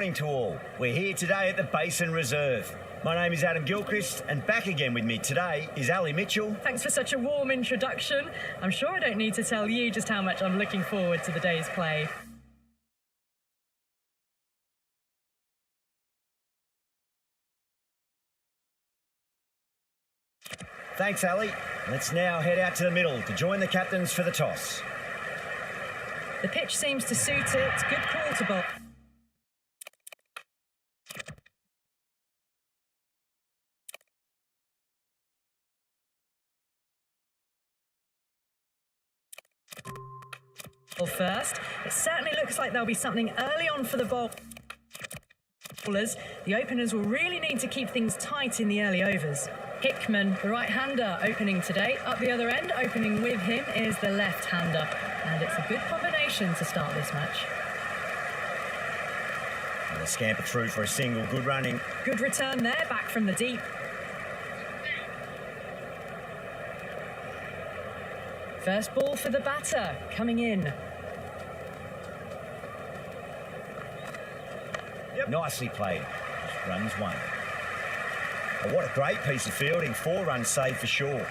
morning to all. We're here today at the Basin Reserve. My name is Adam Gilchrist, and back again with me today is Ali Mitchell. Thanks for such a warm introduction. I'm sure I don't need to tell you just how much I'm looking forward to the day's play. Thanks, Ali. Let's now head out to the middle to join the captains for the toss. The pitch seems to suit it. Good call to bowl. First, it certainly looks like there'll be something early on for the bowlers. The openers will really need to keep things tight in the early overs. Hickman, the right-hander, opening today. Up the other end, opening with him, is the left-hander. And it's a good combination to start this match. And they scamper through for a single. Good running. Good return there, back from the deep. First ball for the batter, coming in. Yep. Nicely played. Just runs one. Oh, what a great piece of fielding. 4 runs saved for sure.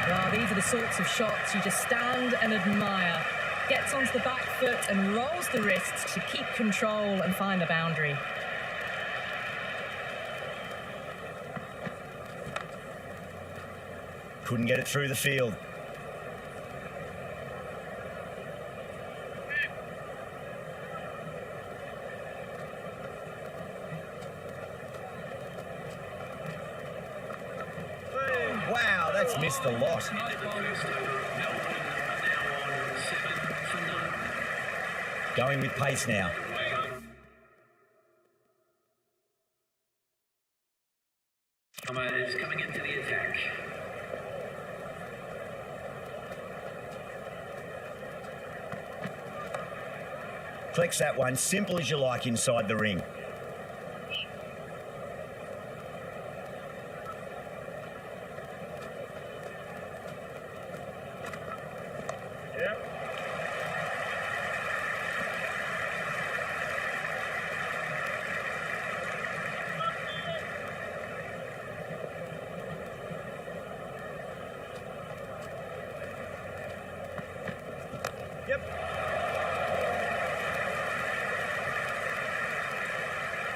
Well, these are the sorts of shots you just stand and admire. Gets onto the back foot and rolls the wrists to keep control and find the boundary. Couldn't get it through the field. Wow, that's missed a lot. Going with pace now. Comets coming into the attack. Flex that one, simple as you like inside the ring.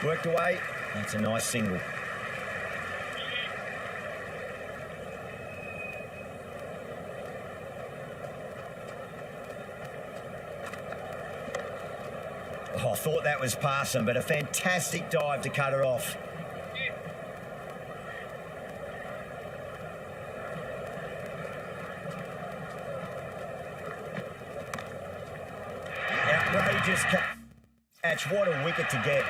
Worked away. That's a nice single. Oh, I thought that was passing, but a fantastic dive to cut her off. Outrageous catch. What a wicket to get.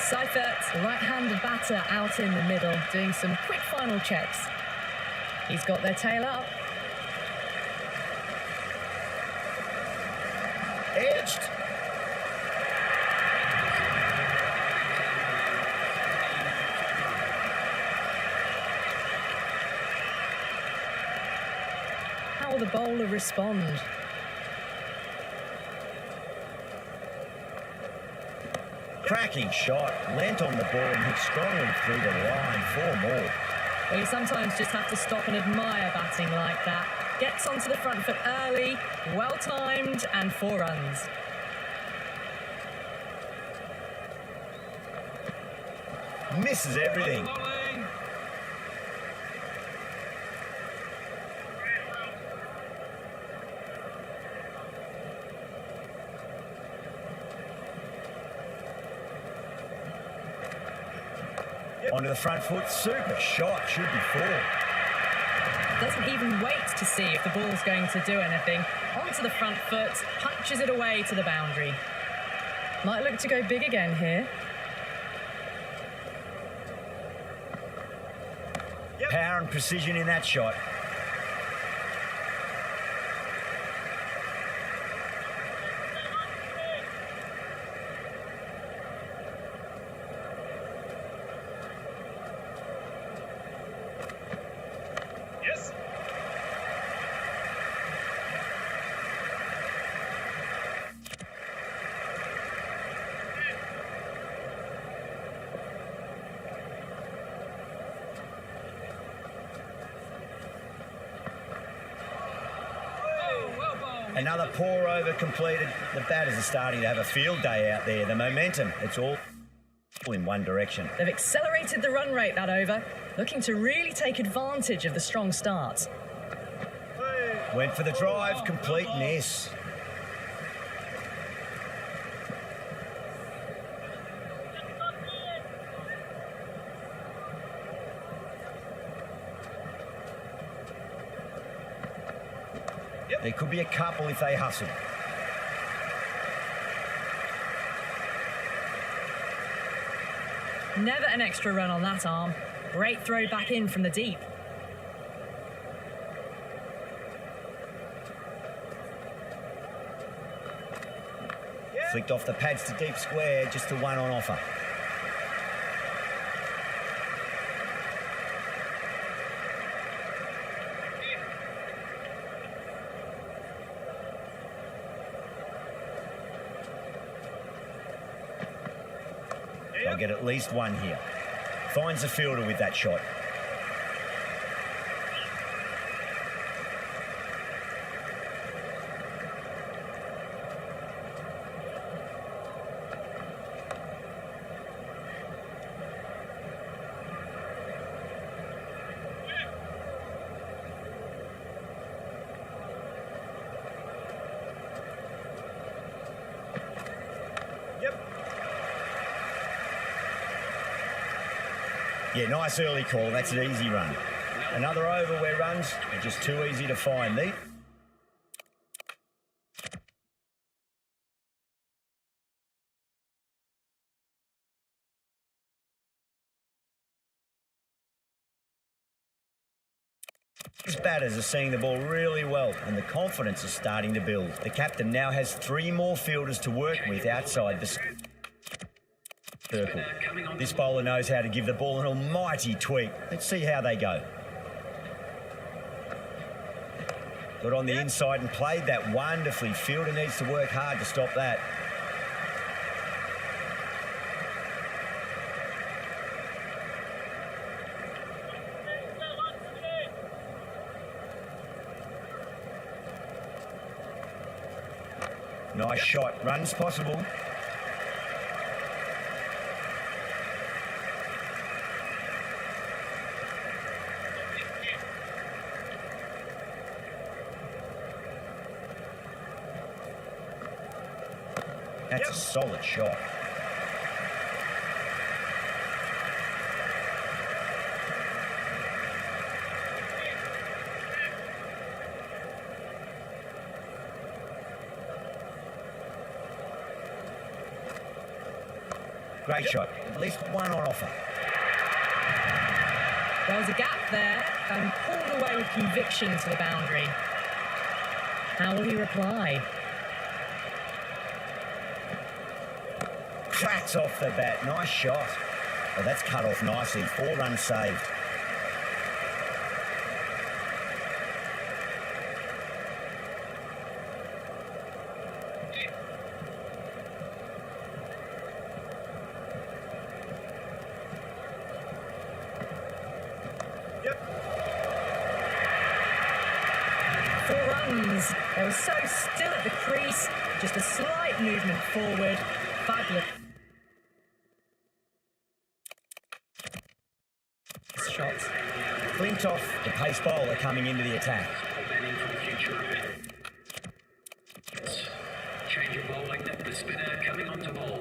Seifert, the right-handed batter, out in the middle, doing some quick final checks. He's got their tail up. Edged. How will the bowler respond? Cracking shot, leant on the ball and hit strongly through the line. 4 more. Well, you sometimes just have to stop and admire batting like that. Gets onto the front foot early, well-timed, and 4 runs. Misses everything. Onto the front foot. Super shot. Should be four. Doesn't even wait to see if the ball's going to do anything. Onto the front foot, punches it away to the boundary. Might look to go big again here. Yep. Power and precision in that shot. Yes. Another pour over completed. The batters are starting to have a field day out there. The momentum, it's all in one direction. They've accelerated the run rate that over, looking to really take advantage of the strong start. Went for the drive, complete miss. There could be a couple if they hustle. Never an extra run on that arm. Great throw back in from the deep. Flicked off the pads to deep square, just the one on offer. They'll get at least one here. Finds the fielder with that shot. Yeah, nice early call. That's an easy run. Another over where runs are just too easy to find. These batters are seeing the ball really well and the confidence is starting to build. The captain now has 3 more fielders to work with outside the circle. This bowler knows how to give the ball an almighty tweak. Let's see how they go. Got on the inside and played that wonderfully. Fielder needs to work hard to stop that. Nice shot. Runs possible. That's a solid shot. Great shot. At least one on offer. There was a gap there and pulled away with conviction to the boundary. How will he reply? Cracks off the bat. Nice shot. Well, that's cut off nicely. 4 runs saved. They were so still at the crease, just a slight movement forward. Fabulous shots. Flintoff, the pace bowler, coming into the attack. Change of bowling, the spinner coming on to bowl.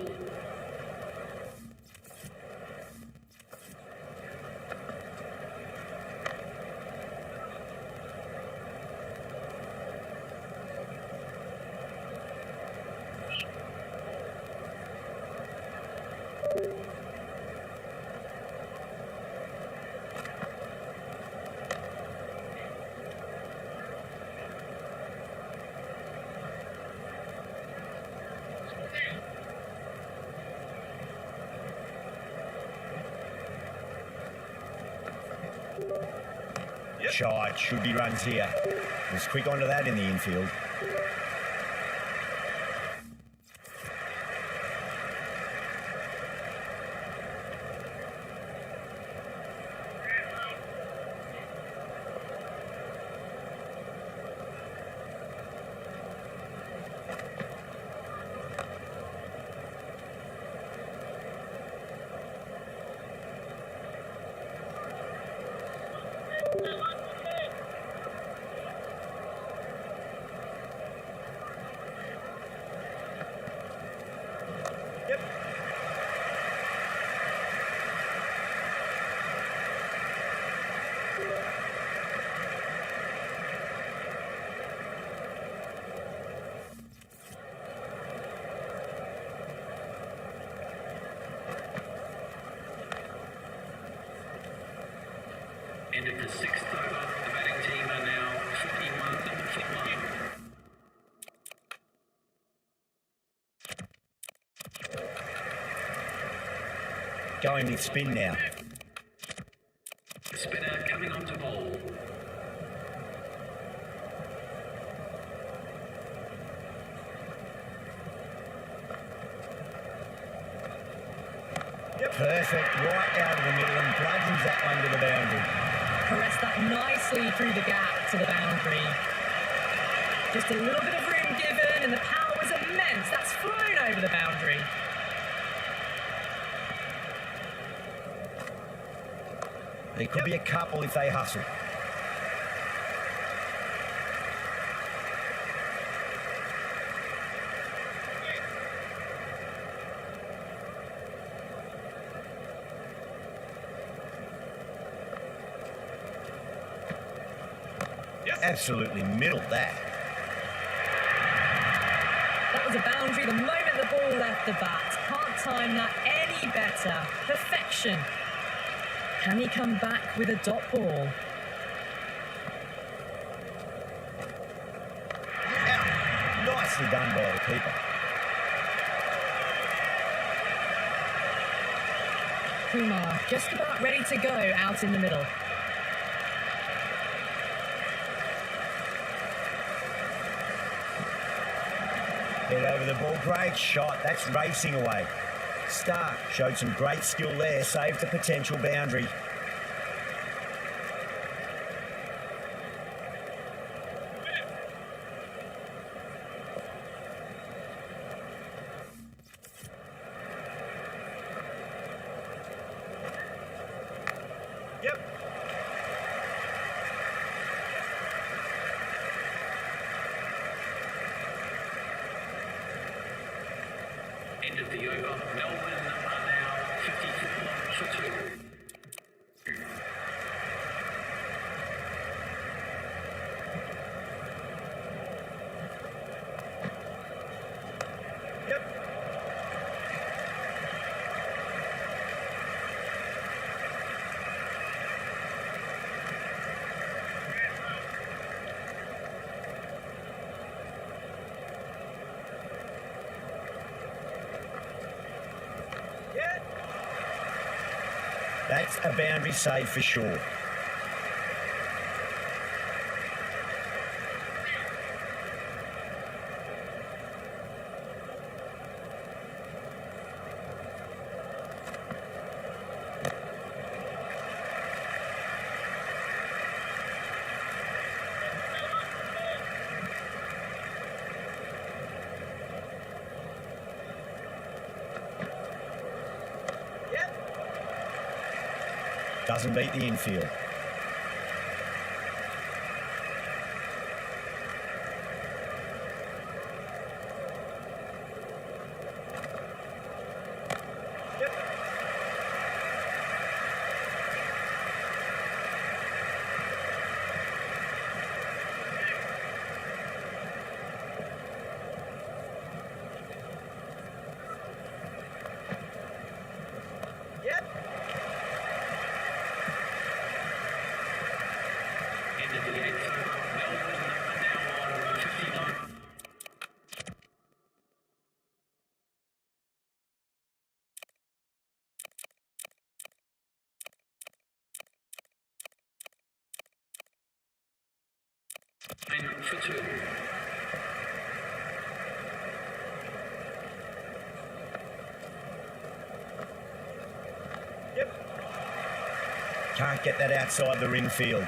shot. Should be runs here. Was quick onto that in the infield. End of the sixth over. The batting team are now 51, number 51. Going with spin now. The spinner coming on to bowl. Perfect. Right out of the middle and bludgeons that one to the boundary. Caressed that nicely through the gap to the boundary. Just a little bit of room given and the power was immense. That's flown over the boundary. There could be a couple if they hustle. Absolutely middled that. That was a boundary the moment the ball left the bat. Can't time that any better. Perfection. Can he come back with a dot ball? Out. Nicely done by the keeper. Kumar just about ready to go out in the middle. Head over the ball, great shot, that's racing away. Stark showed some great skill there, saved the potential boundary. End of the over. Melbourne are now 54 for 2. That's a boundary save for sure. Doesn't beat the infield. 9 for 2. Can't get that outside the ring field.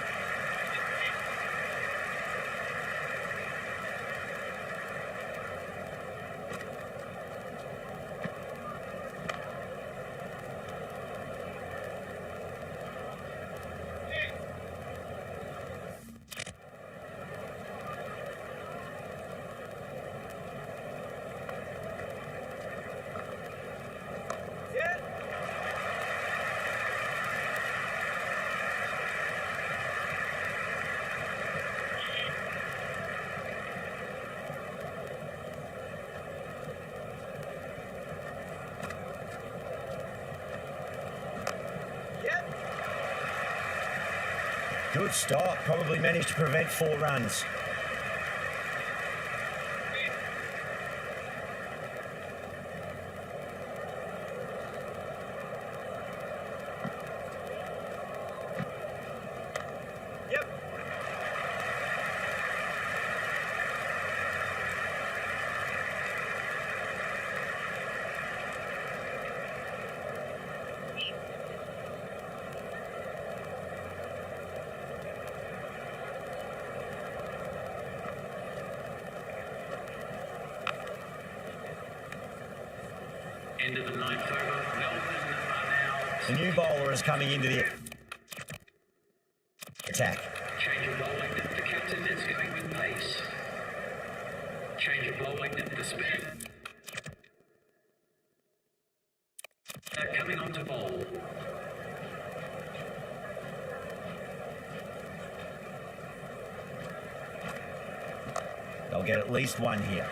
Good start, probably managed to prevent 4 runs. End of the 9th over. Melbourne are now. The new bowler is coming into the attack. Change of bowling. The captain is going with pace. Change of bowling. The spinner. They're coming on to bowl. They'll get at least 1 here.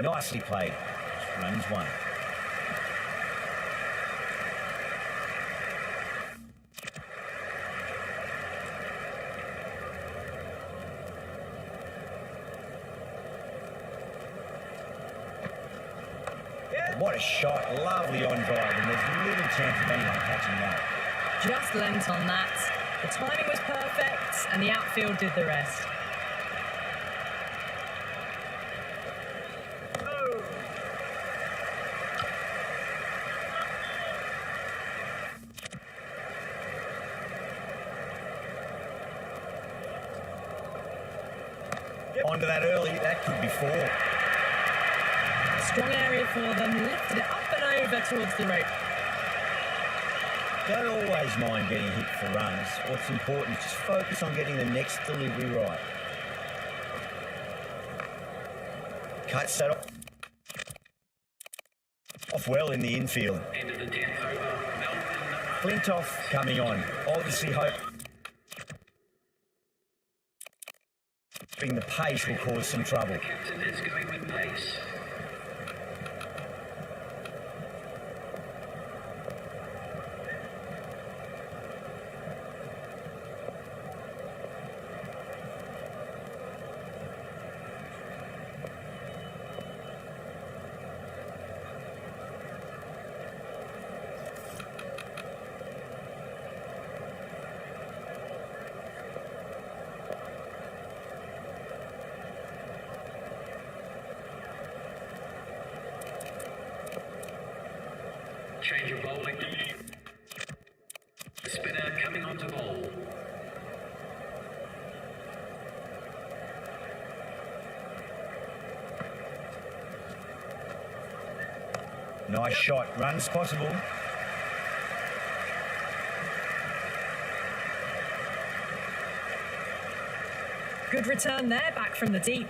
Nicely played. Runs 1. What a shot. Lovely on drive, and there's little chance of anyone catching that. Just lent on that. The timing was perfect, and the outfield did the rest. Onto that early, that could be 4. Strong area for them, lifted it up and over towards the rope. Don't always mind getting hit for runs. What's important is just focus on getting the next delivery right. Cuts that off well in the infield. End of the 10th over. Melbourne. Flintoff coming on. Obviously hoping the pace will cause some trouble. The captain is going with pace. Change of bowling. The spinner coming on to bowl. Nice shot. Runs possible. Good return there, back from the deep.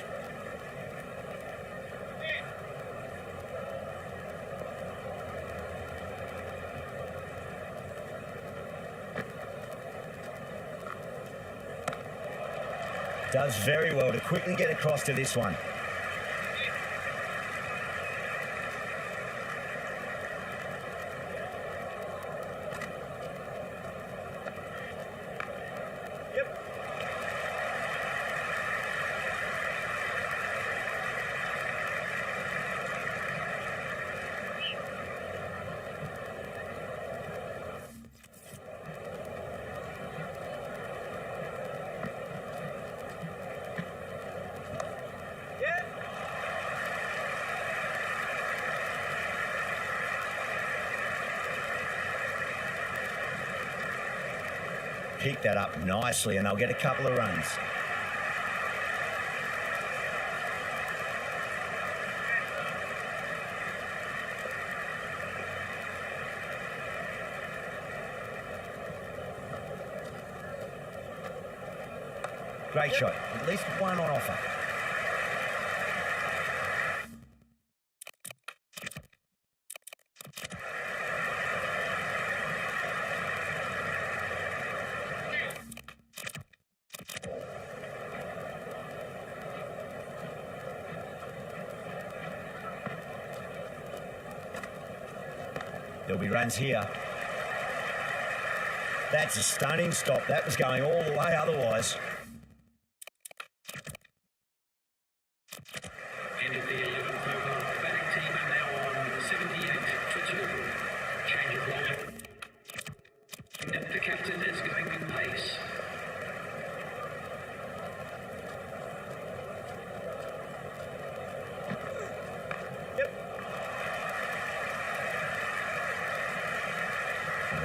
Does very well to quickly get across to this one. pick that up nicely and they'll get a couple of runs. Great shot. At least one on offer. There'll be runs here. That's a stunning stop. That was going all the way otherwise. End of the 11th over. The batting team are now on 78 for 2. Change of bowling. The captain is going with pace.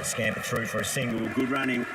Scamper through for a single. Good running.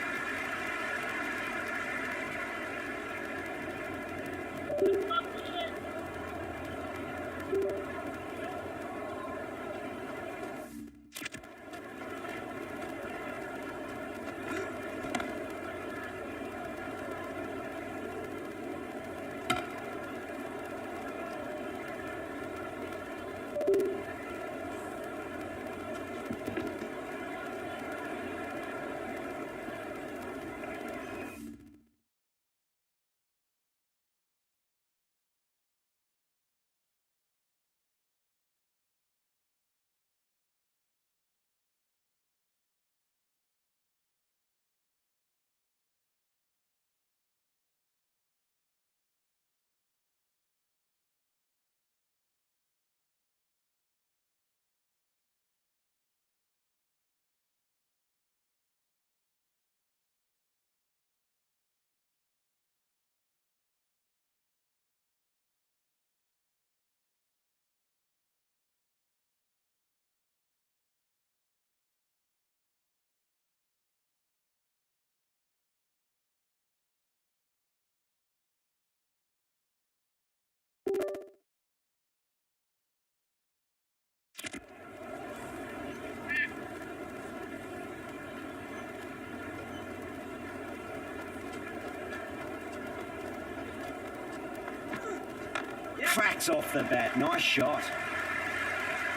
Cracks off the bat. Nice shot.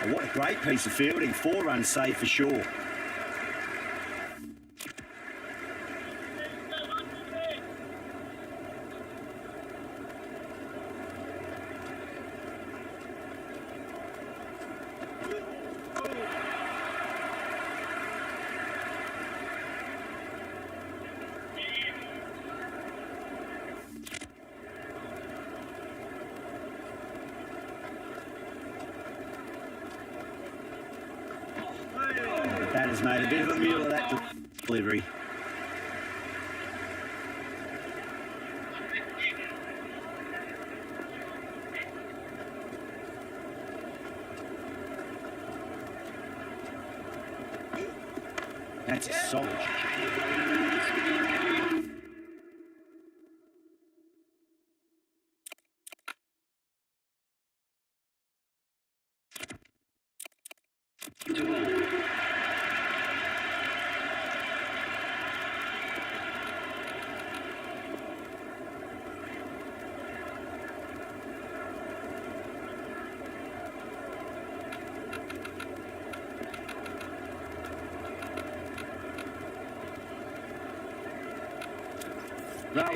Oh, what a great piece of fielding. 4 runs saved for sure. That has made a bit of a mule of that delivery. That's a solid.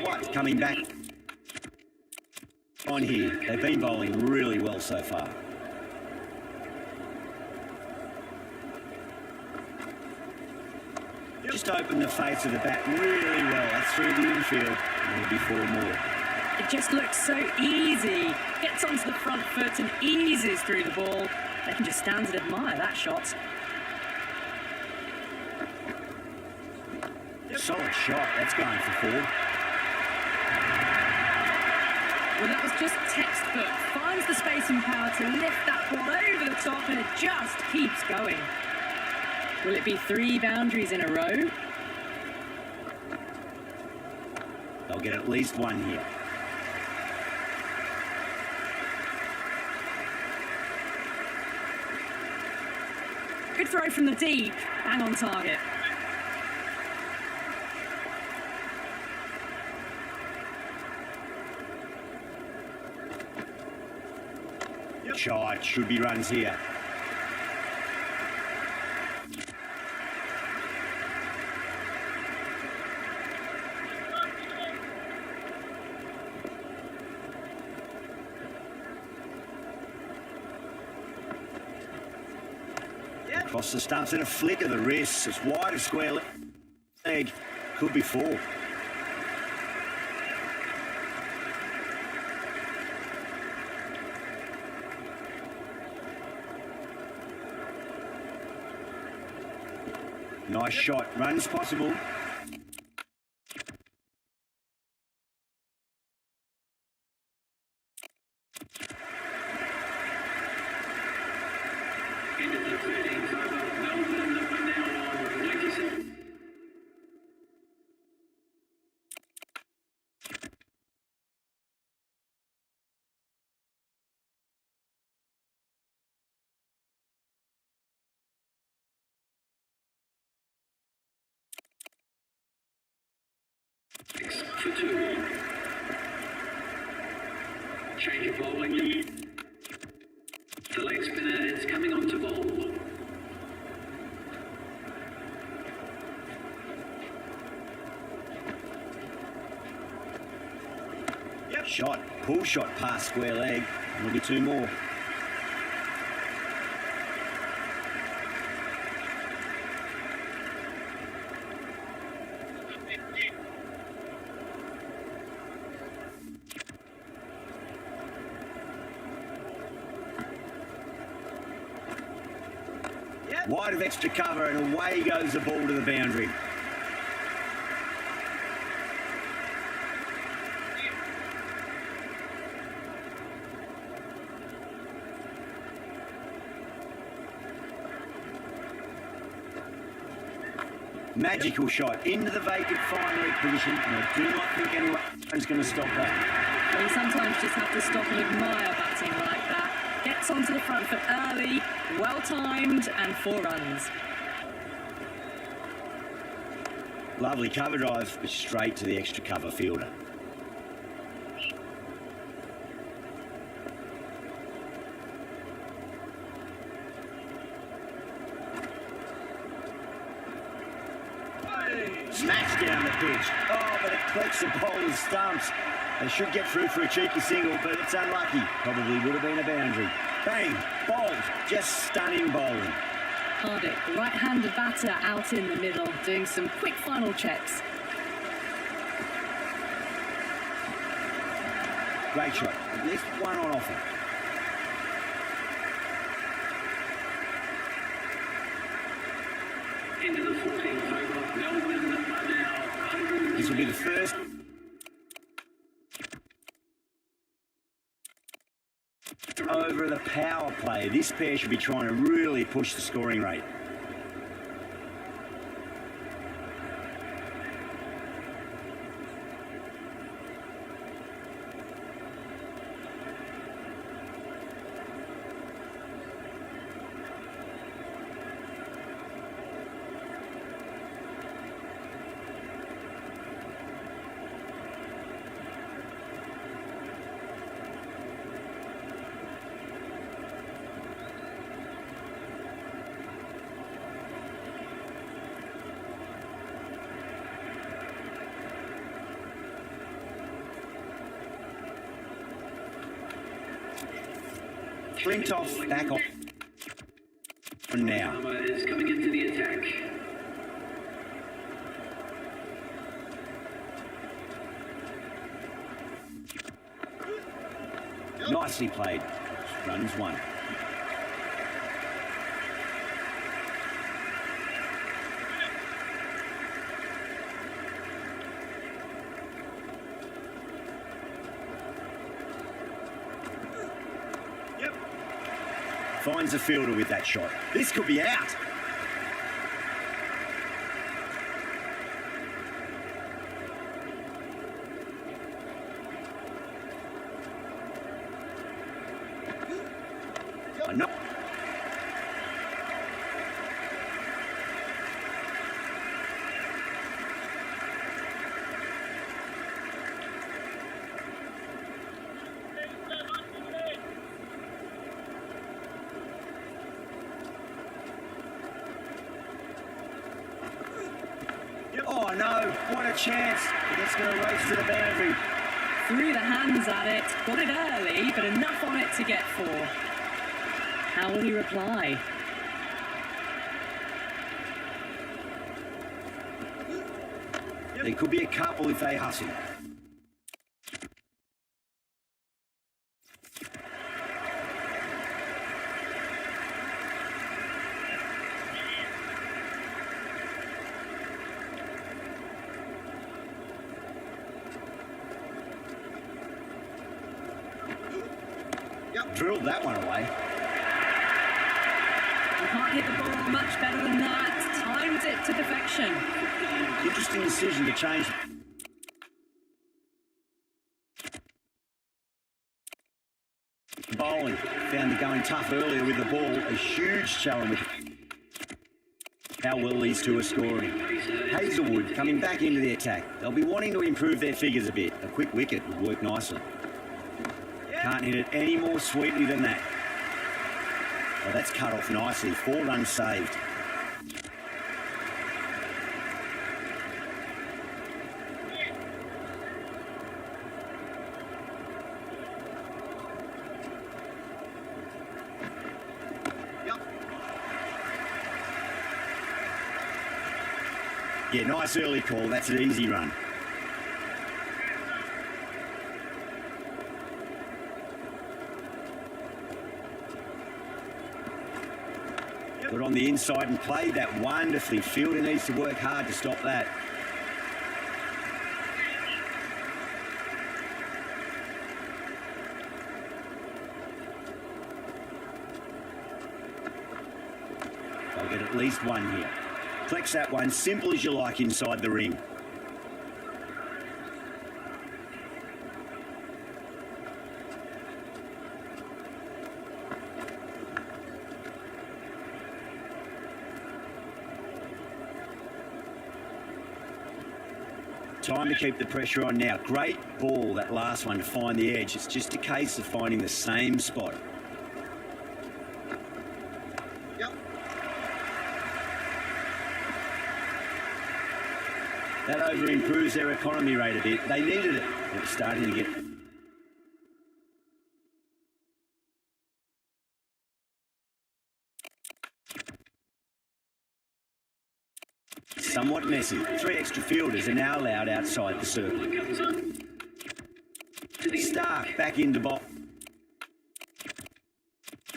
White coming back on here. They've been bowling really well so far. Just opened the face of the bat really well. That's through the infield. There'll be 4 more. It just looks so easy. Gets onto the front foot and eases through the ball. They can just stand and admire that shot. Solid shot. That's going for 4. Well, that was just textbook. Finds the space and power to lift that ball over the top, and it just keeps going. Will it be 3 boundaries in a row? They'll get at least one here. Good throw from the deep. Bang on target. Shot. Should be runs here. Across the stumps and a flick of the wrist. It's wide of square leg. Could be four. Nice shot. Runs possible. Into the 13th over. Melbourne are now on 97. For two. Change of bowling. The leg spinner is coming on to bowl. Yep. Shot. Pull shot past square leg. There'll be two more. Wide of extra cover and away goes the ball to the boundary. Magical shot into the vacant fine leg position. And I do not think anyone's going to stop that. Well, you sometimes just have to stop and admire batting like that. Gets onto the front foot early, well timed, and 4 runs. Lovely cover drive, but straight to the extra cover fielder. Smashed down the pitch. Oh, but it clicks the bowler's stumps. They should get through for a cheeky single, but it's unlucky. Probably would have been a boundary. Bang! Bowled. Just stunning bowling. Hardick, the right-handed batter out in the middle, doing some quick final checks. Great shot. At least one on offer. Into the 14th over. Melbourne are now This will be the first. Over the power play. This pair should be trying to really push the scoring rate. Flintoff back off now. is coming into the attack. Nicely played. Runs one. Finds a fielder with that shot. This could be out. What a chance. It's going to race to the boundary. Threw the hands at it, got it early, but enough on it to get 4. How will he reply? There could be a couple if they hustle. Drilled that one away. You can't hit the ball much better than that. Timed it to perfection. Interesting decision to change. Bowling found the going tough earlier with the ball. A huge challenge. How well these two are scoring. Hazelwood coming back into the attack. They'll be wanting to improve their figures a bit. A quick wicket would work nicely. Can't hit it any more sweetly than that. Well, that's cut off nicely. 4 runs saved. Yeah, nice early call. That's an easy run. Got on the inside and played that wonderfully. Fielder needs to work hard to stop that. They'll get at least 1 here. Flex that one, simple as you like inside the ring. Time to keep the pressure on now. Great ball, that last one, to find the edge. It's just a case of finding the same spot. That over improves their economy rate a bit. They needed it. They're starting to get... somewhat messy. 3 extra fielders are now allowed outside the circle. Stark back into box.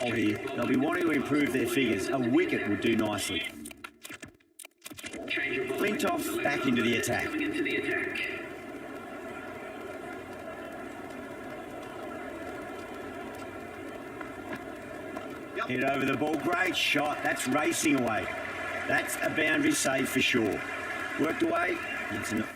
Oh, here. They'll be wanting to improve their figures. A wicket would do nicely. Flintoff back into the attack. Hit over the ball. Great shot. That's racing away. That's a boundary save for sure. Worked away. It's enough.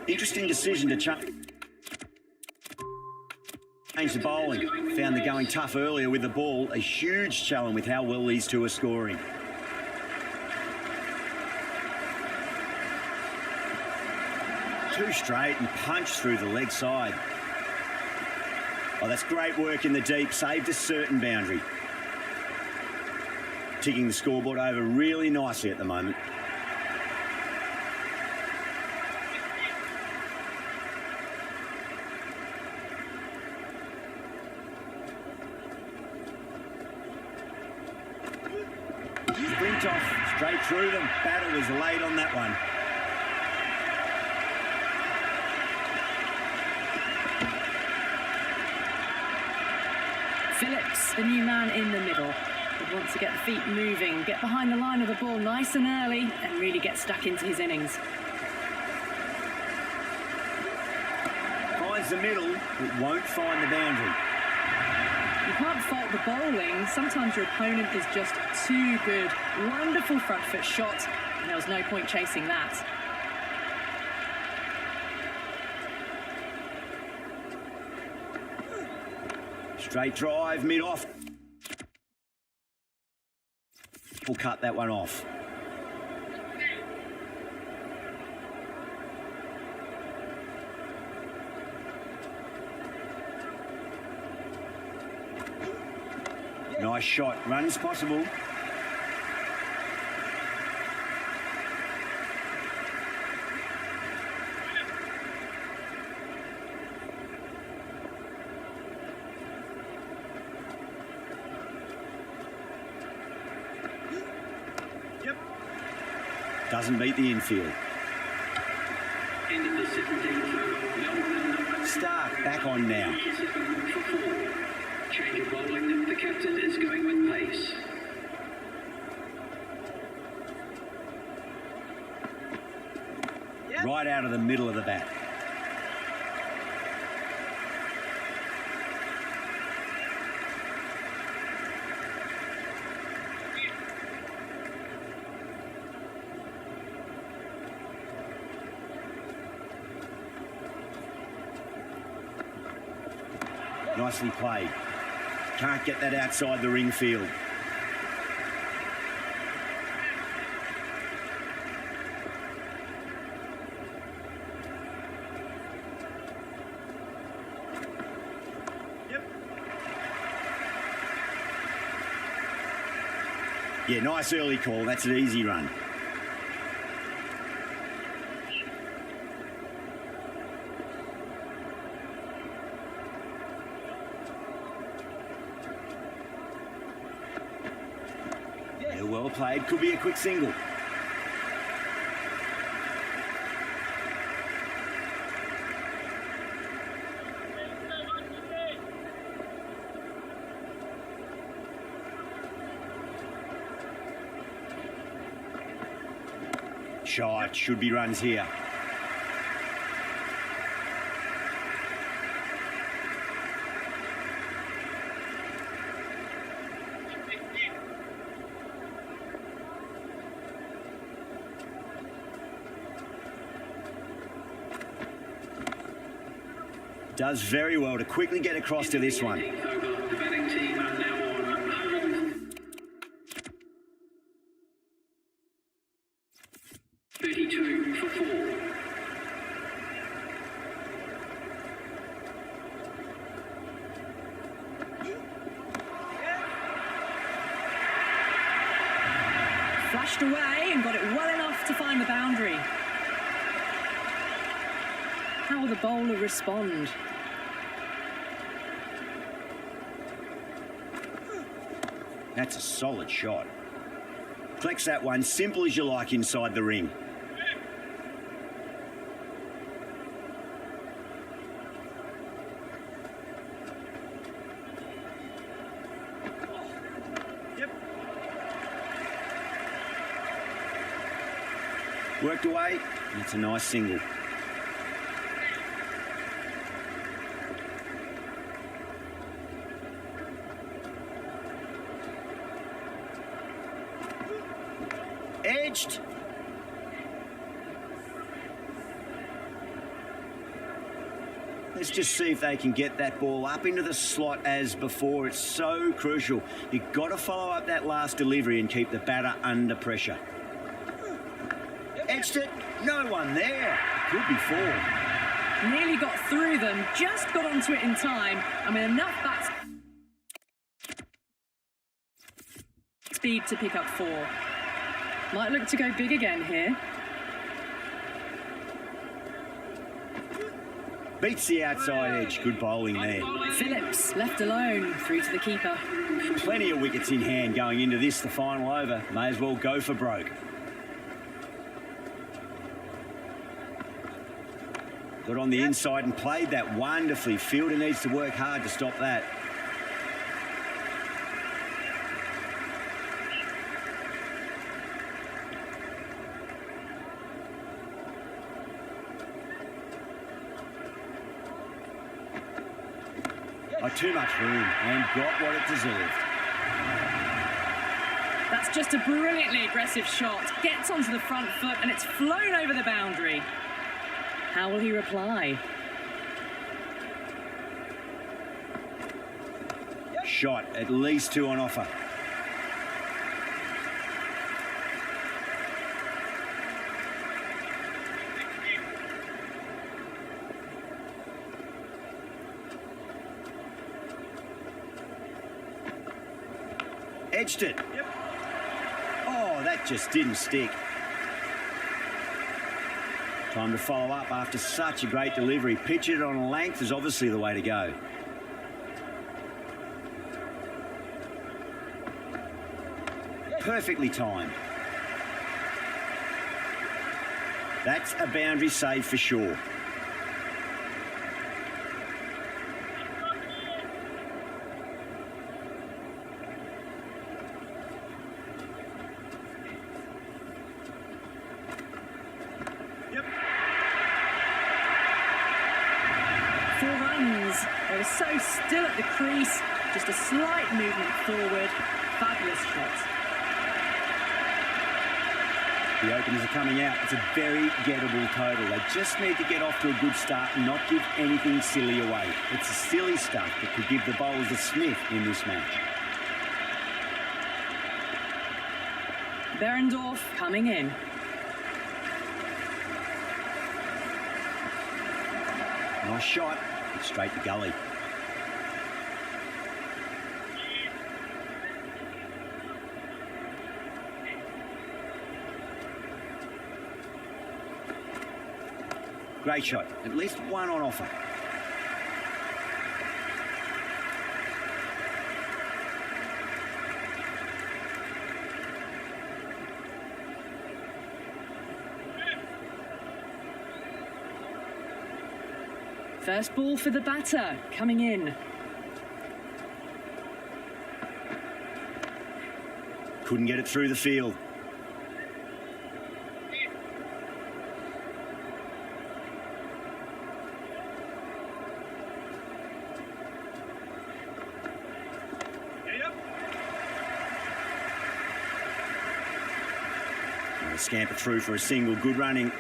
Interesting decision to change the bowling. Found the going tough earlier with the ball. A huge challenge with how well these two are scoring. Two straight and punched through the leg side. Oh, that's great work in the deep. Saved a certain boundary. Ticking the scoreboard over really nicely at the moment. Flintoff straight through them. Battle was late on that one. Phillips, the new man in the middle, would want to get the feet moving, get behind the line of the ball nice and early, and really get stuck into his innings. Finds tries the middle, but won't find the boundary. You can't fault the bowling. Sometimes your opponent is just too good. Wonderful front foot shot. And there was no point chasing that. Straight drive, mid-off. We'll cut that one off. Nice shot. Run's possible. Doesn't beat the infield. End of the 17th over. Melbourne. Stark back on now. For 4. Change of bowling. The captain is going with pace. Right out of the middle of the bat. Nicely played. Can't get that outside the ring field. Yeah, nice early call. That's an easy run. Well played. Could be a quick single. Shot. Should be runs here. Does very well to quickly get across to this one. Over. The batting team are now on 32 for 4. Flashed away and got it well enough to find the boundary. How will the bowler respond? That's a solid shot. Flex that one, simple as you like inside the ring. Worked away, and it's a nice single. Edged. Let's just see if they can get that ball up into the slot as before. It's so crucial. You've got to follow up that last delivery and keep the batter under pressure. Edged it. No one there. Could be 4. Nearly got through them, just got onto it in time. I mean, enough bat speed to pick up 4. Might look to go big again here. Beats the outside edge. Good bowling there. Phillips left alone, through to the keeper. Plenty of wickets in hand going into this, the final over. May as well go for broke. Got on the inside and played that wonderfully. Fielder needs to work hard to stop that. Too much room and got what it deserved. That's just a brilliantly aggressive shot. Gets onto the front foot and it's flown over the boundary. How will he reply? Shot, at least 2 on offer. Edged it. Yep. Oh, that just didn't stick. Time to follow up after such a great delivery. Pitch it on length is obviously the way to go. Perfectly timed. That's a boundary save for sure. Yep. 4 runs. They were so still at the crease. Just a slight movement forward. Fabulous shot. The openers are coming out. It's a very gettable total. They just need to get off to a good start and not give anything silly away. It's the silly stuff that could give the bowlers a sniff in this match. Behrendorff coming in. Nice shot. It's straight to gully. Great shot. At least 1 on offer. First ball for the batter, coming in. Couldn't get it through the field. Scamper through for a single. Good running.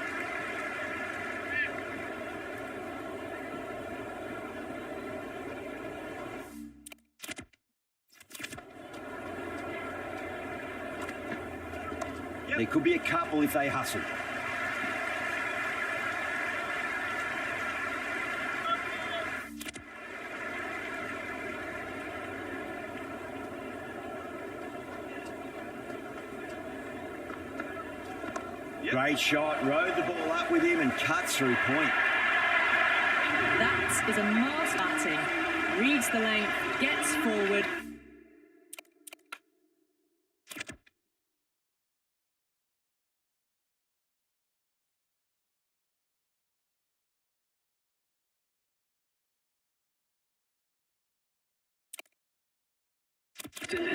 Yep. There could be a couple if they hustle. Great shot, rode the ball up with him and cuts through point. That is a mass batting. Reads the length, gets forward.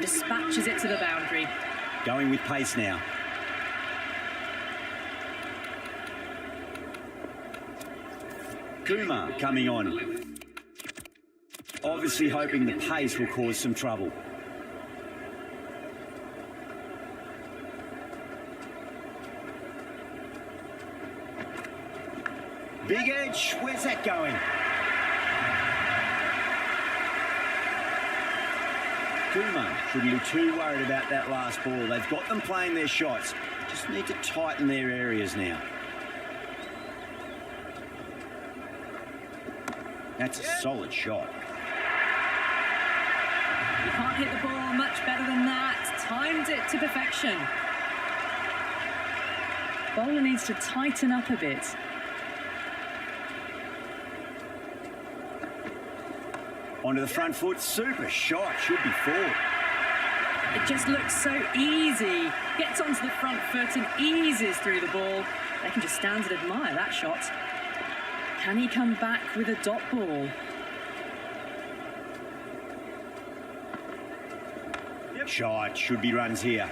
Dispatches it to the boundary. Going with pace now. Kumar coming on. Obviously hoping the pace will cause some trouble. Big edge, where's that going? Kumar shouldn't be too worried about that last ball. They've got them playing their shots. Just need to tighten their areas now. That's a solid shot. You can't hit the ball much better than that. Timed it to perfection. Bowler needs to tighten up a bit. Onto the front foot. Super shot. Should be 4. It just looks so easy. Gets onto the front foot and eases through the ball. They can just stand and admire that shot. Can he come back with a dot ball? Yep. Shot. Should be runs here.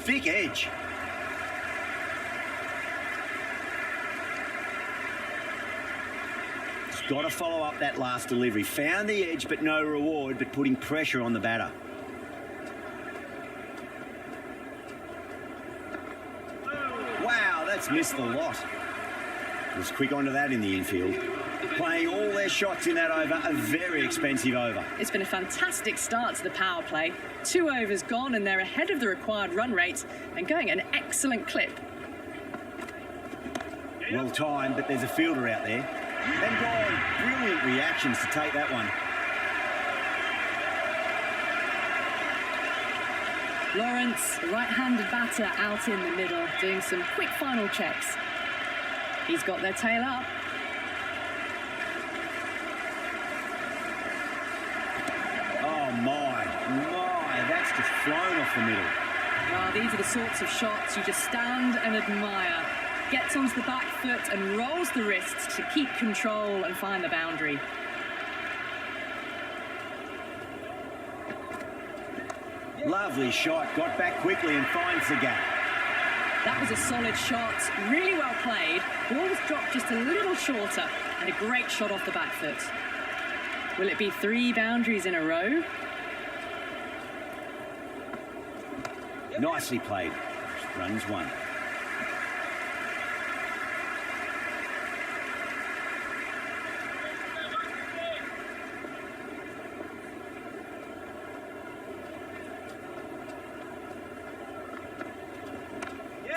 thick edge. He's got to follow up that last delivery. Found the edge, but no reward, but putting pressure on the batter. Wow, that's missed the lot. Was quick onto that in the infield. Playing all their shots in that over, a very expensive over. It's been a fantastic start to the power play. 2 overs gone and they're ahead of the required run rate and going at an excellent clip. Well timed, but there's a fielder out there. And gone. Brilliant reactions to take that one. Lawrence, the right-handed batter, out in the middle, doing some quick final checks. He's got their tail up. Oh my, that's just flown off the middle. Well, these are the sorts of shots you just stand and admire. Gets onto the back foot and rolls the wrists to keep control and find the boundary. Lovely shot, got back quickly and finds the gap. That was a solid shot, really well played. Ball was dropped just a little shorter and a great shot off the back foot. Will it be 3 boundaries in a row? Nicely played. Runs 1.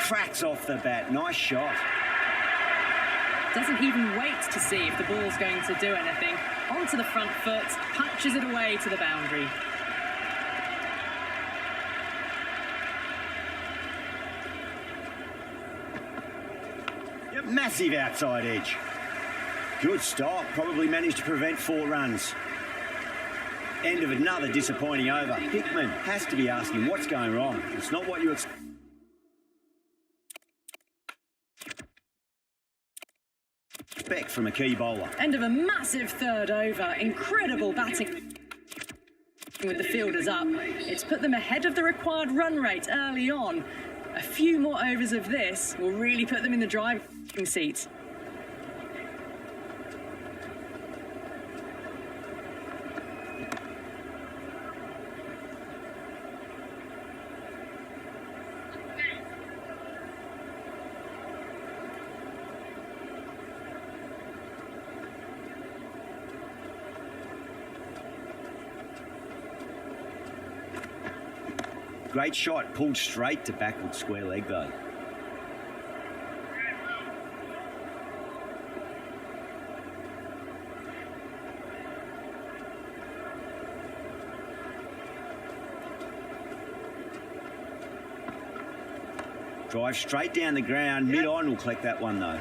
Cracks off the bat. Nice shot. Doesn't even wait to see if the ball's going to do anything. Onto the front foot, punches it away to the boundary. Massive outside edge. Good stop. Probably managed to prevent 4 runs. End of another disappointing over. Hickman has to be asking what's going wrong. It's not what you expect from a key bowler. End of a massive 3rd over. Incredible batting with the fielders up. It's put them ahead of the required run rate early on. A few more overs of this will really put them in the driving seat. Great shot, pulled straight to backward square leg though. Drive straight down the ground, mid-on will collect that one though.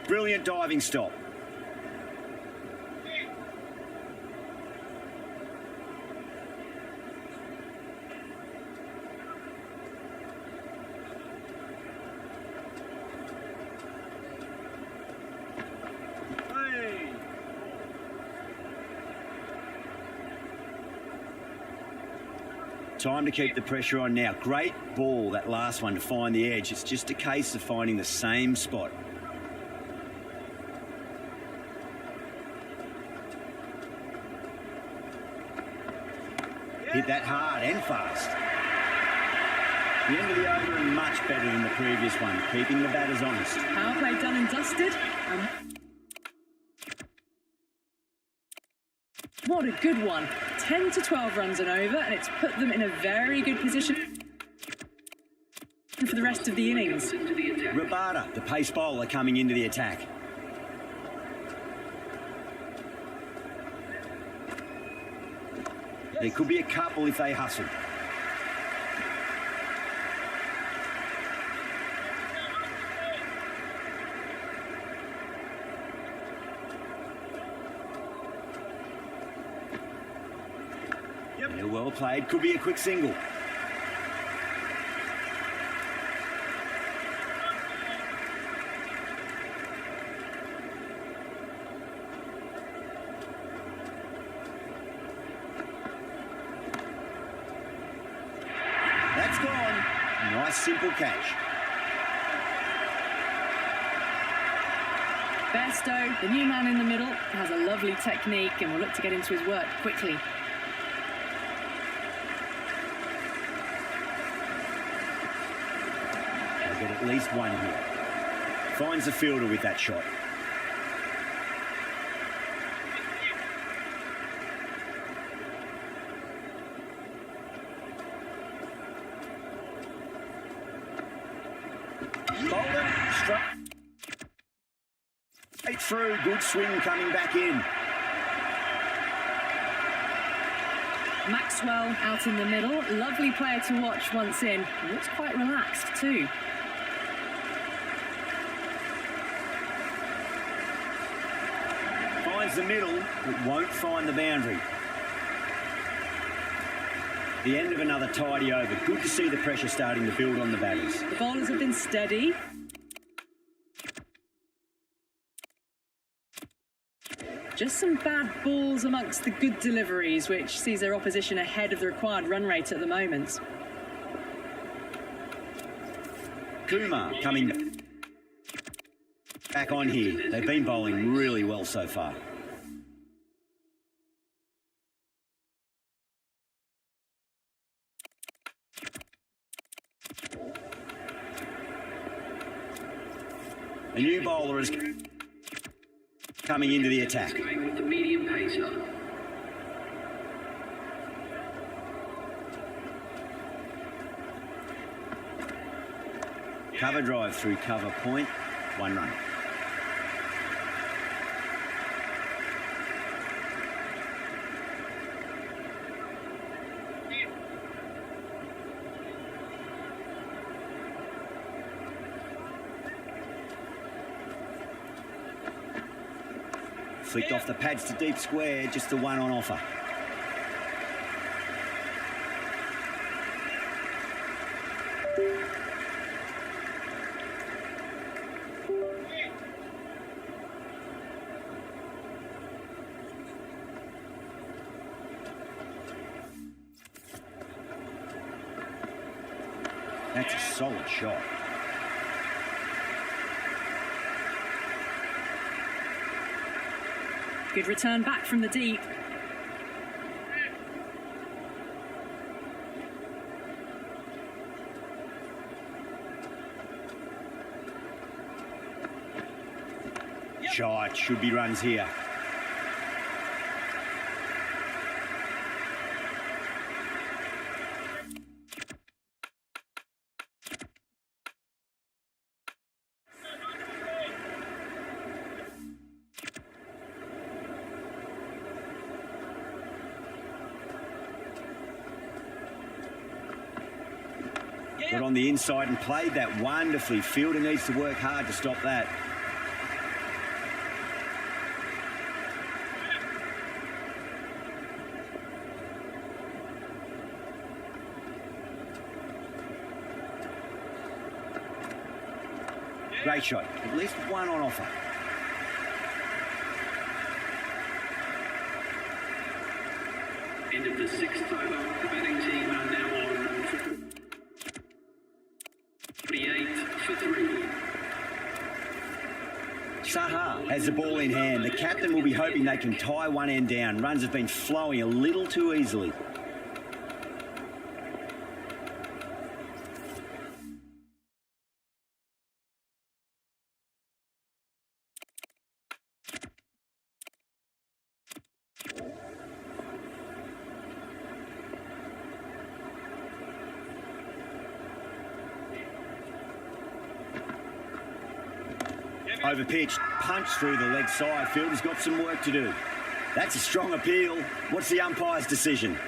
Brilliant diving stop. Time to keep the pressure on now. Great ball, that last one, to find the edge. It's just a case of finding the same spot. Hit that hard and fast. The end of the over and much better than the previous one, keeping the batters honest. Power play done and dusted. What a good one. 10 to 12 runs and over, and it's put them in a very good position for the rest of the innings. Rabada, the pace bowler, coming into the attack. There could be a couple if they hustle. Well played. Could be a quick single. That's gone. Nice simple catch. Bairstow, the new man in the middle, has a lovely technique and will look to get into his work quickly. They'll get at least one here. Finds the fielder with that shot. Bolden struck. Straight through, good swing coming back in. Maxwell out in the middle, lovely player to watch once in. He looks quite relaxed too. Finds the middle, but won't find the boundary. The end of another tidy over. Good to see the pressure starting to build on the batters. The bowlers have been steady. Just some bad balls amongst the good deliveries, which sees their opposition ahead of the required run rate at the moment. Kumar coming back on here. They've been bowling really well so far. A new bowler is coming into the attack. Going with the medium pacer. Cover drive through cover point, 1 run. Flicked off the pads to deep square, just the one on offer. That's a solid shot. Good return back from the deep. Shot, should be runs here. Got on the inside and played that wonderfully. Fielder needs to work hard to stop that. Great shot. At least one on offer. End of the 6th over. The batting team are now on 48 for 3. Saha has the ball in hand. The captain will be hoping they can tie one end down. Runs have been flowing a little too easily. Over pitch, punch through the leg side. Fielder's got some work to do. That's a strong appeal. What's the umpire's decision?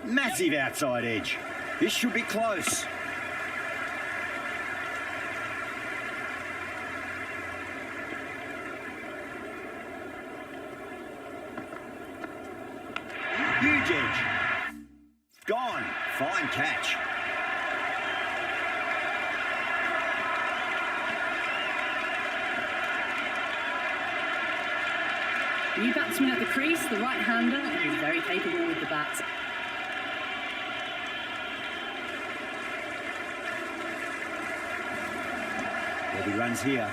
Massive outside edge. This should be close. Huge edge. Gone. Fine catch. New batsman at the crease, the right-hander, who's very capable with the bat. There'll be runs here.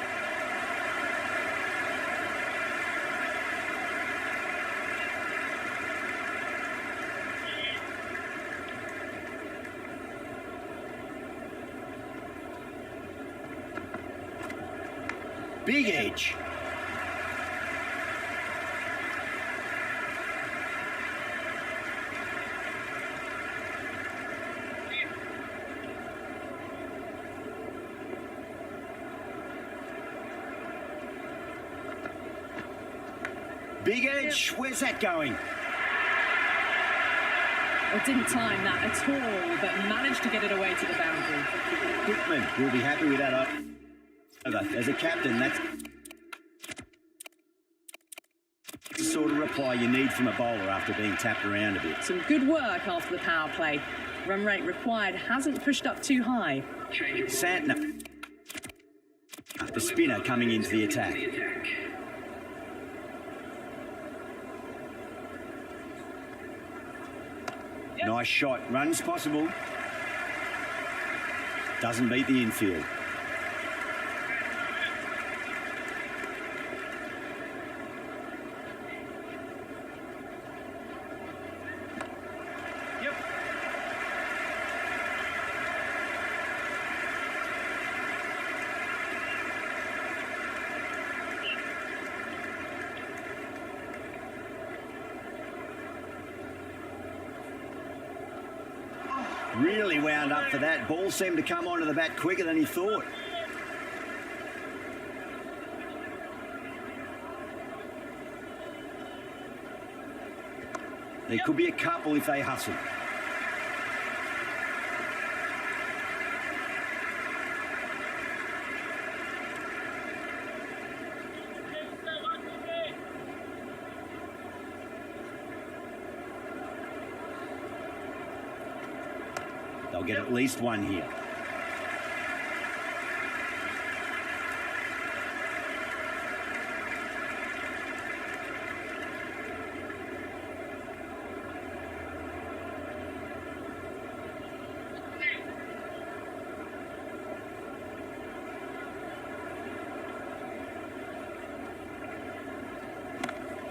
Big edge. Big edge. Where's that going? Well, didn't time that at all, but managed to get it away to the boundary. Hickman will be happy with that over. As a captain, that's the sort of reply you need from a bowler after being tapped around a bit. Some good work after the power play. Run rate required hasn't pushed up too high. Santner, the spinner, coming into the attack. Nice shot. Runs possible. Doesn't beat the infield. Really wound up for that. Ball seemed to come onto the bat quicker than he thought. There could be a couple if they hustle. They'll get at least one here.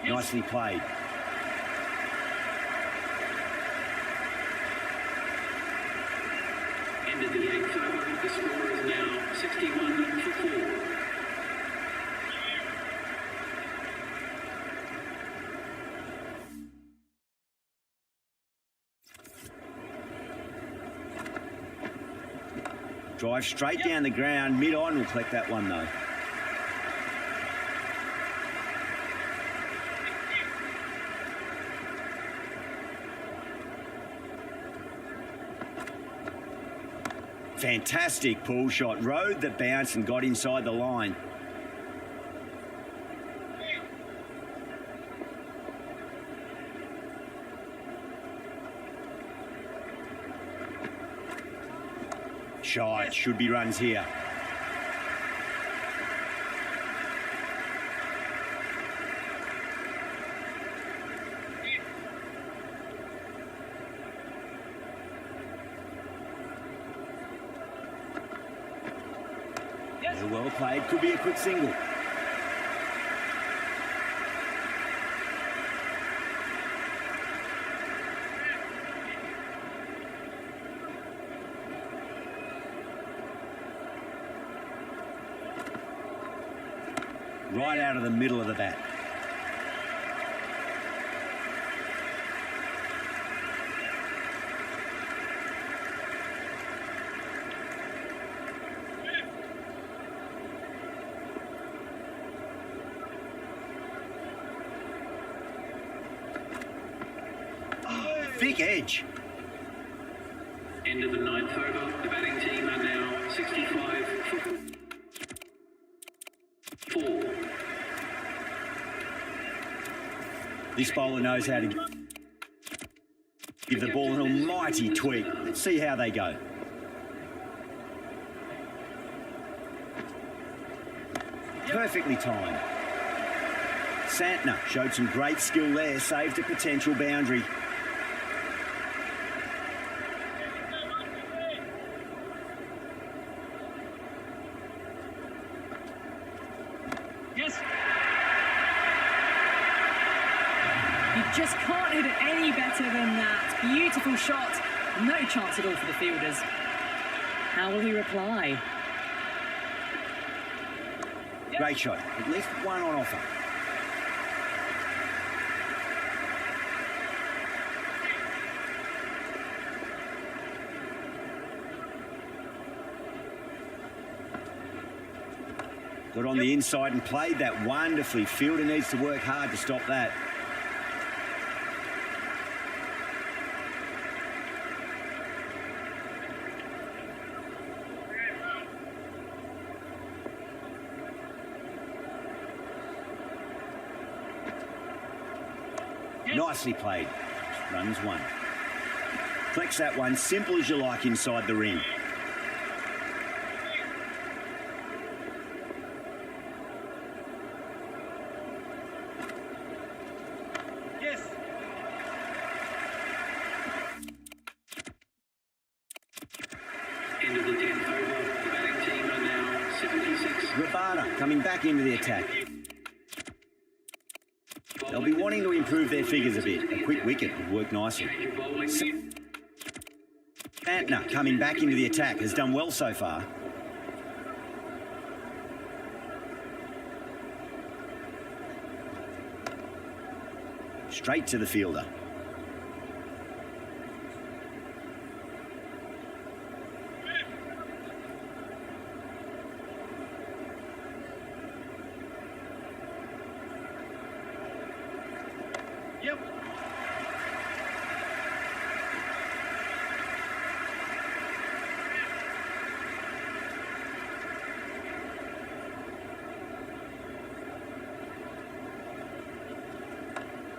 Nicely played. End of the 8th over. The score is now 61 for 4. Drive straight down the ground. Mid-on will collect that one though. Fantastic pull shot. Rode the bounce and got inside the line. Shot. Should be runs here. Well played. Could be a quick single. Right out of the middle of the bat. Thick edge. End of the 9th over. The batting team are now 65 for 4. This bowler knows how to Give the ball an almighty tweak. Let's see how they go. Perfectly timed. Santner showed some great skill there, saved a potential boundary. Yes. You just can't hit it any better than that. Beautiful shot. No chance at all for the fielders. How will he reply? Great shot. At least one on offer. Got on the inside and played that wonderfully. Fielder needs to work hard to stop that. Nicely played. Runs one. Flex that one, simple as you like inside the ring. Yes. End of the 10th over. The batting team are now 76. Rabada coming back into the attack. They'll be wanting to improve their figures a bit. A quick wicket would work nicely. Santner coming back into the attack has done well so far. Straight to the fielder. Yep.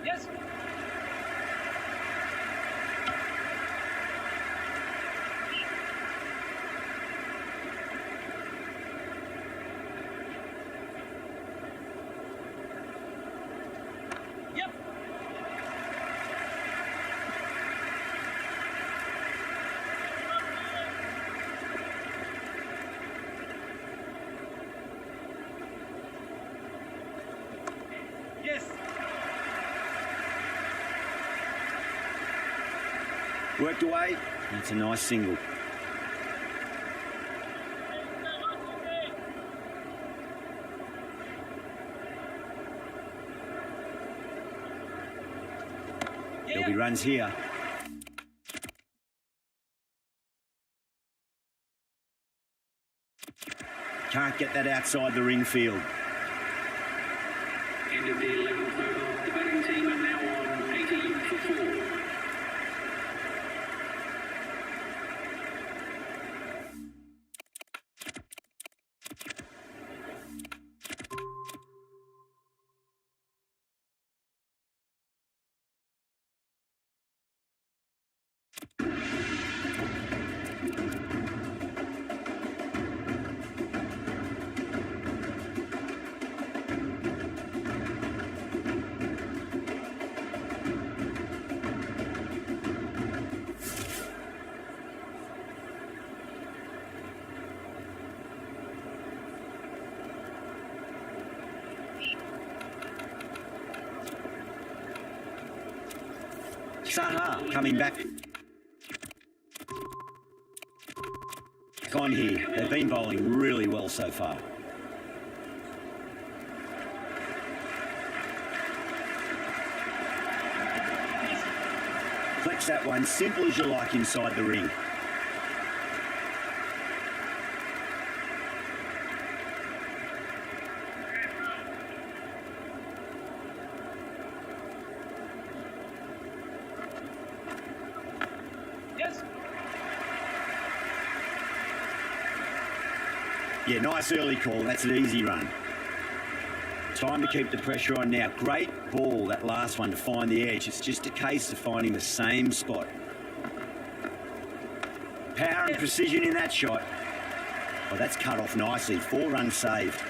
Yes. Yep. Yes. Worked away. That's a nice single. There'll be runs here. Can't get that outside the ring field. End of the 11th over. The batting team are now on 80 for 4. Saha coming back. On here. They've been bowling really well so far. Flex that one, simple as you like inside the ring. Yes. Yeah, nice early call. That's an easy run. Time to keep the pressure on now. Great ball, that last one, to find the edge. It's just a case of finding the same spot. Power and precision in that shot. Oh, that's cut off nicely. 4 runs saved.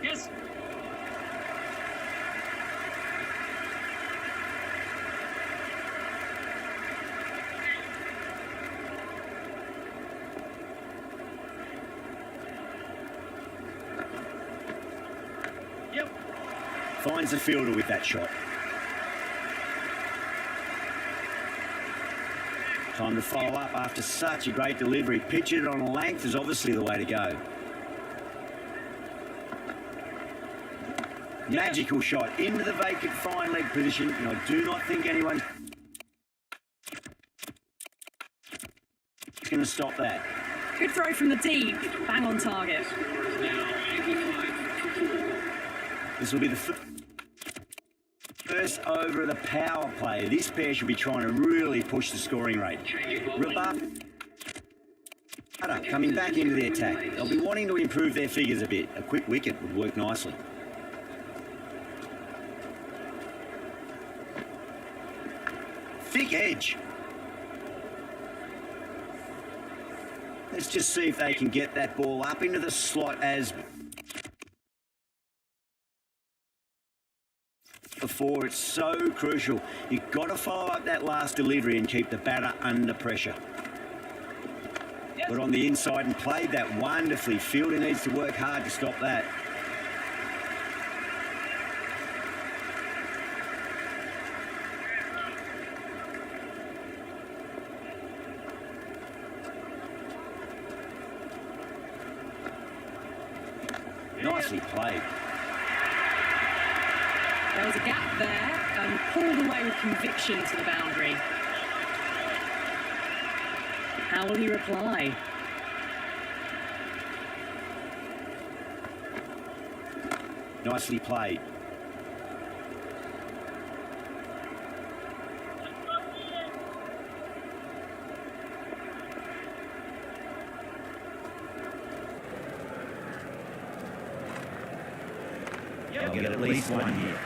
Yes. Yep. Finds the fielder with that shot. Time to follow up after such a great delivery. Pitch it on a length is obviously the way to go. Magical shot into the vacant fine leg position, and I do not think anyone's going to stop that. Good throw from the deep. Bang on target. This will be the first over of the power play. This pair should be trying to really push the scoring rate. Rebuff coming back into the attack. They'll be wanting to improve their figures a bit. A quick wicket would work nicely. Thick edge. Let's just see if they can get that ball up into the slot as before. It's so crucial. You've got to follow up that last delivery and keep the batter under pressure. Got on the inside and played that wonderfully. Fielder needs to work hard to stop that. Nicely played. There was a gap there and pulled away with conviction to the boundary. How will he reply? Nicely played. I'll get at least one here.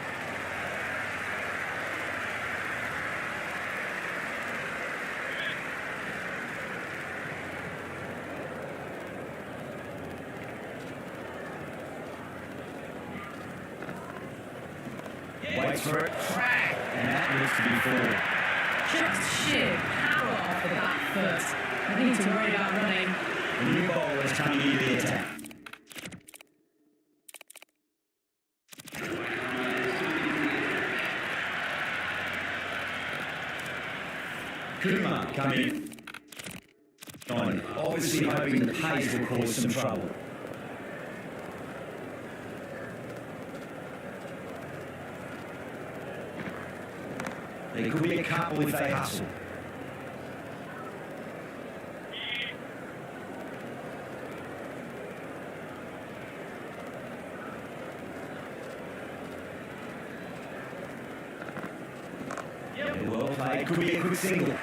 Waits for it, crack, and that needs to be forward. Just sheer power off the back foot. I need to worry about running. The new bowler is coming into the attack. Kumar coming on, obviously hoping the pace will cause some trouble. There could be a couple if they hustle. Well played, could be a quick single.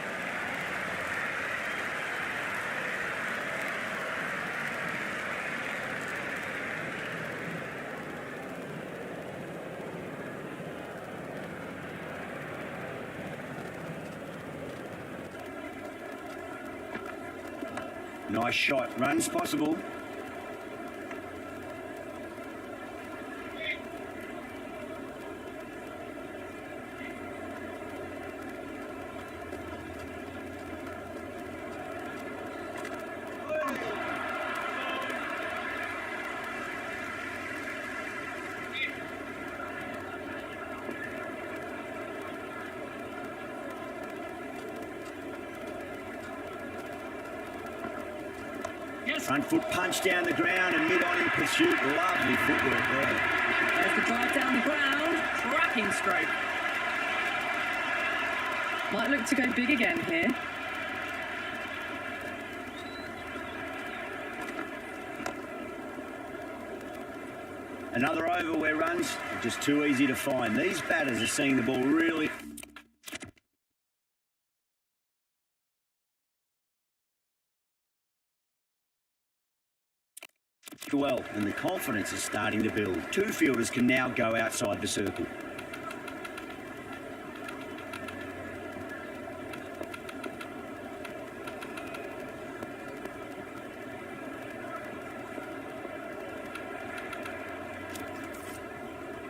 Nice shot, runs possible. Front foot punch down the ground and mid-on in pursuit. Lovely footwork there. There's the drive down the ground. Cracking stroke. Might look to go big again here. Another over where runs are just too easy to find. These batters are seeing the ball really Well, and the confidence is starting to build. Two fielders can now go outside the circle.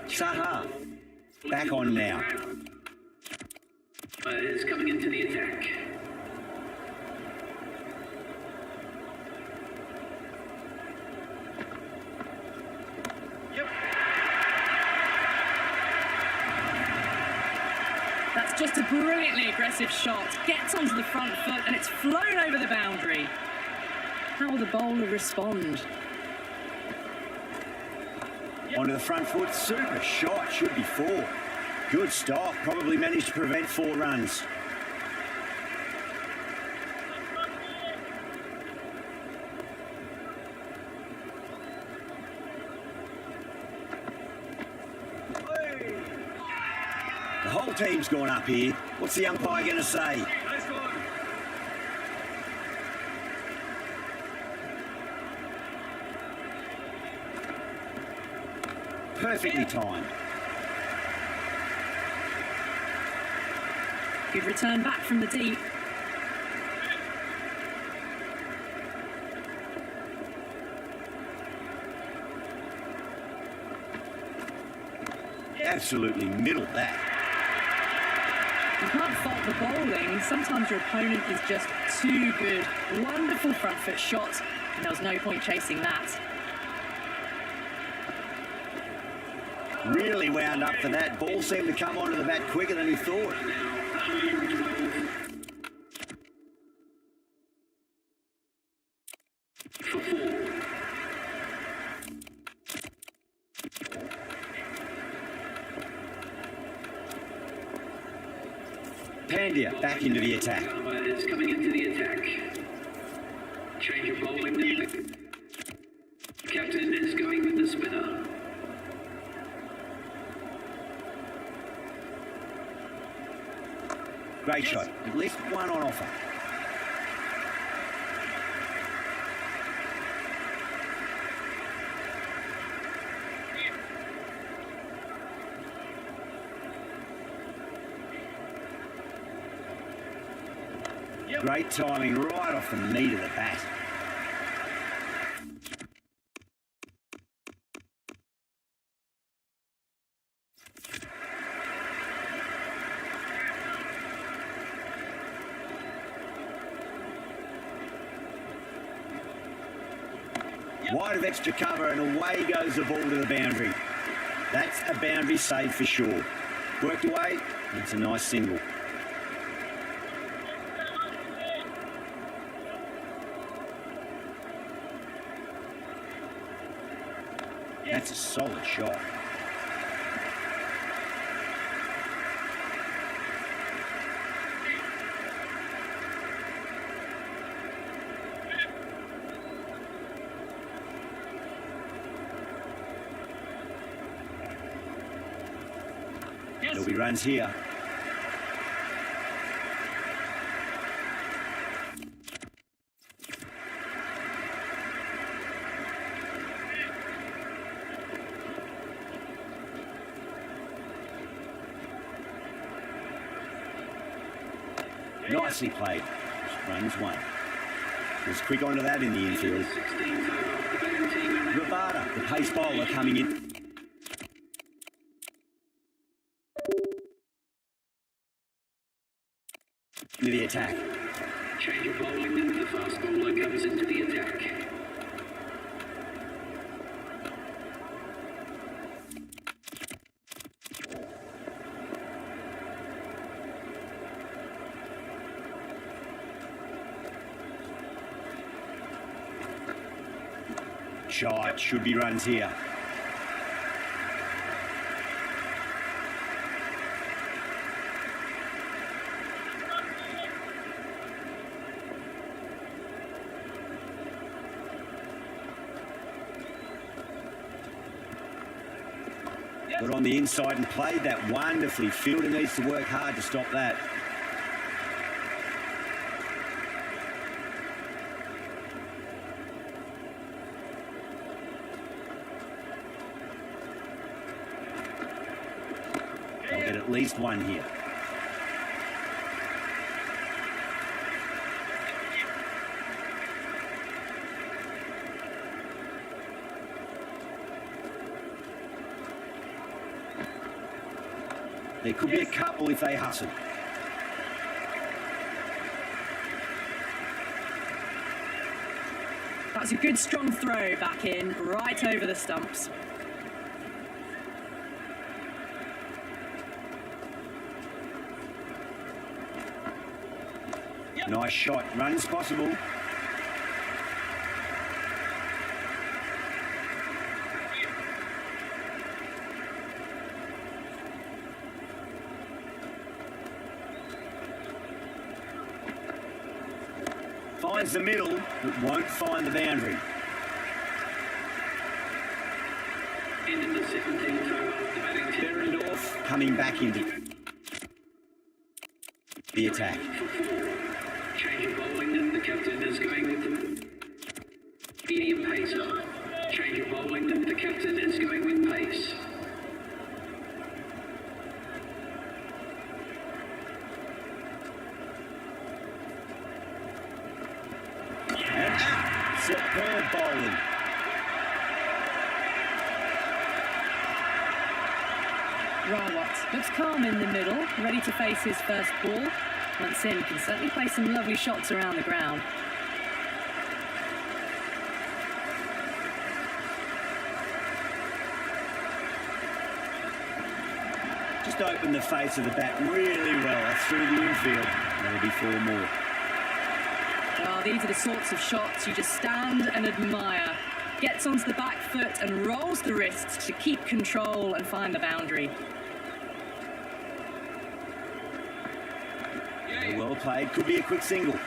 Saha, back on now. Is coming into the attack. That's just a brilliantly aggressive shot. Gets onto the front foot and it's flown over the boundary. How will the bowler respond? Onto the front foot, super shot, should be four. Good stop, probably managed to prevent 4 runs. The whole team's gone up here. What's the umpire going to say? Perfectly timed. Good return back from the deep. Absolutely middled that. You can't fault the bowling. Sometimes your opponent is just too good. Wonderful front foot shot, and there was no point chasing that. Really wound up for that. Ball seemed to come onto the bat quicker than he thought. Pandya back into the attack. Is coming into the attack. Change of bowling. Captain is going with the spinner. Great shot. At least one on offer. Great timing right off the meat of the bat. Wide of extra cover and away goes the ball to the boundary. That's a boundary save for sure. Worked away, it's a nice single. That's a solid shot. There'll be runs here. Nicely played. Runs one. Was quick onto that in the infield. Rabada, the pace bowler, coming in. To the attack. Change of bowling and the fast bowler comes into the attack. Shot, should be runs here. Got on the inside and played that wonderfully. Fielder needs to work hard to stop that. at least one here. There could be a couple if they hustle. That's a good strong throw back in, right over the stumps. Nice shot. Run's possible. Finds the middle, but won't find the boundary. Into the 17th over, the batting team. Berendorf coming back into the attack. For 4. Change of bowling, the captain is going with the medium pacer. Change of bowling, the captain is going with pace. And out. Superb bowling. Rawat looks calm in the middle, ready to face his first ball. Once in, can certainly play some lovely shots around the ground. Just opened the face of the bat really well through the infield. There'll be 4 more. Oh, these are the sorts of shots you just stand and admire. Gets onto the back foot and rolls the wrists to keep control and find the boundary. Well played. Could be a quick single.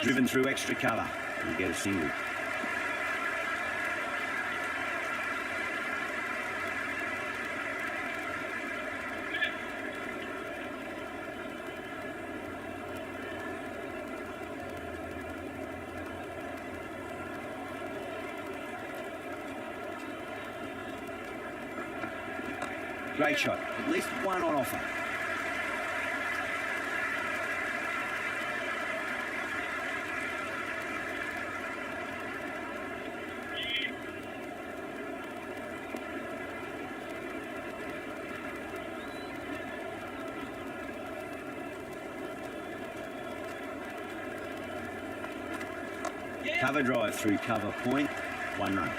Driven through extra cover. You get a single. Great shot. At least one on offer. Cover drive through cover point. 1 run.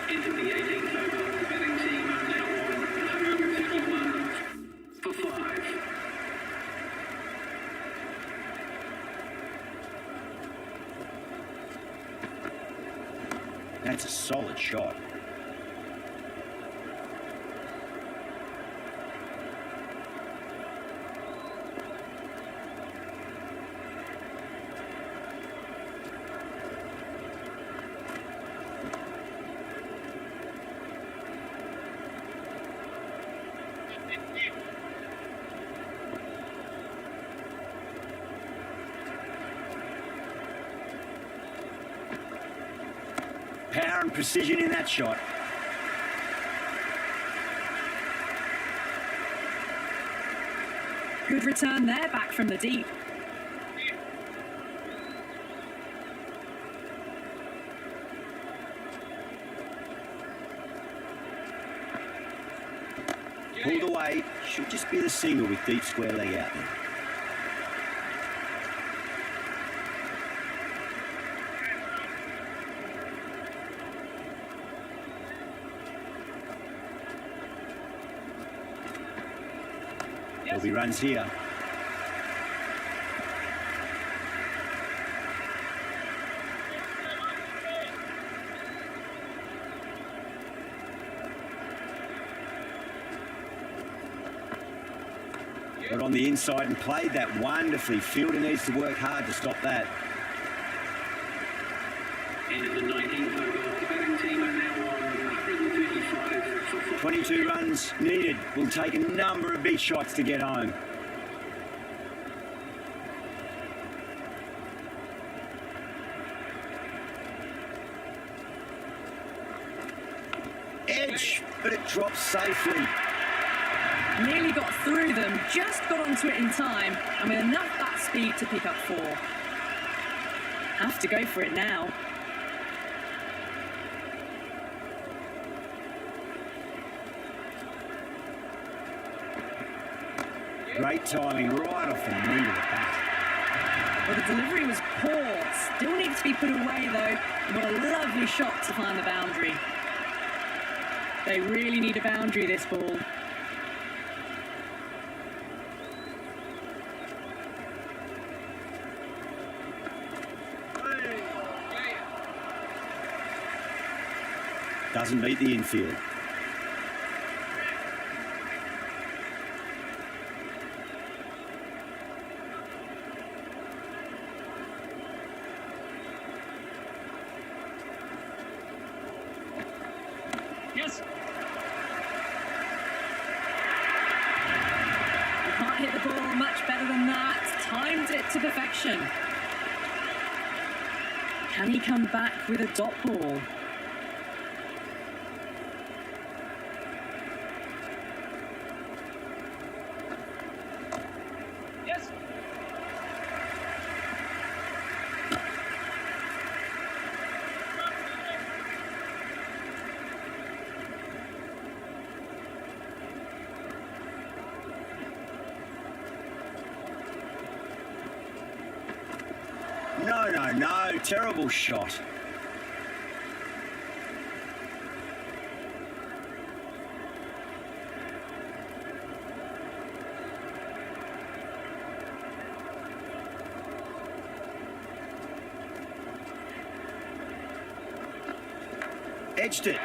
Into the 18th over, the batting team are now on 151 for 5. That's a solid shot. Power and precision in that shot. Good return there, back from the deep. Pulled away. Should just be the single with deep square leg out there. There'll be runs here. Got on the inside and played that wonderfully. Fielder needs to work hard to stop that. 22 runs needed. Will take a number of big shots to get home. Edge, but it drops safely. Nearly got through them, just got onto it in time, and with enough bat speed to pick up 4. Have to go for it now. Great timing right off the knee to the bat. Well, the delivery was poor. Still needs to be put away, though. What a lovely shot to find the boundary. They really need a boundary, this ball. Doesn't beat the infield. Yes. You can't hit the ball much better than that. Timed it to perfection. Can he come back with a dot ball? Yes. No. Terrible shot. Edged it.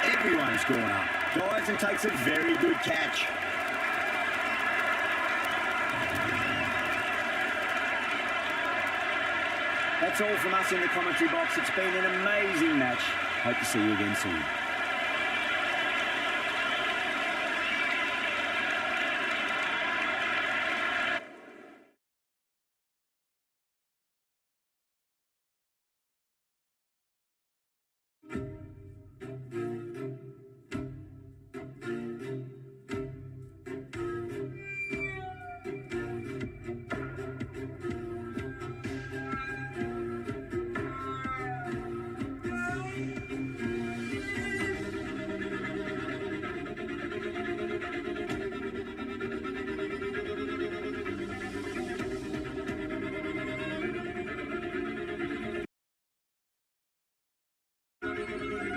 Everyone's gone up. Dives and takes a very good catch. That's all from us in the commentary box. It's been an amazing match. Hope to see you again soon.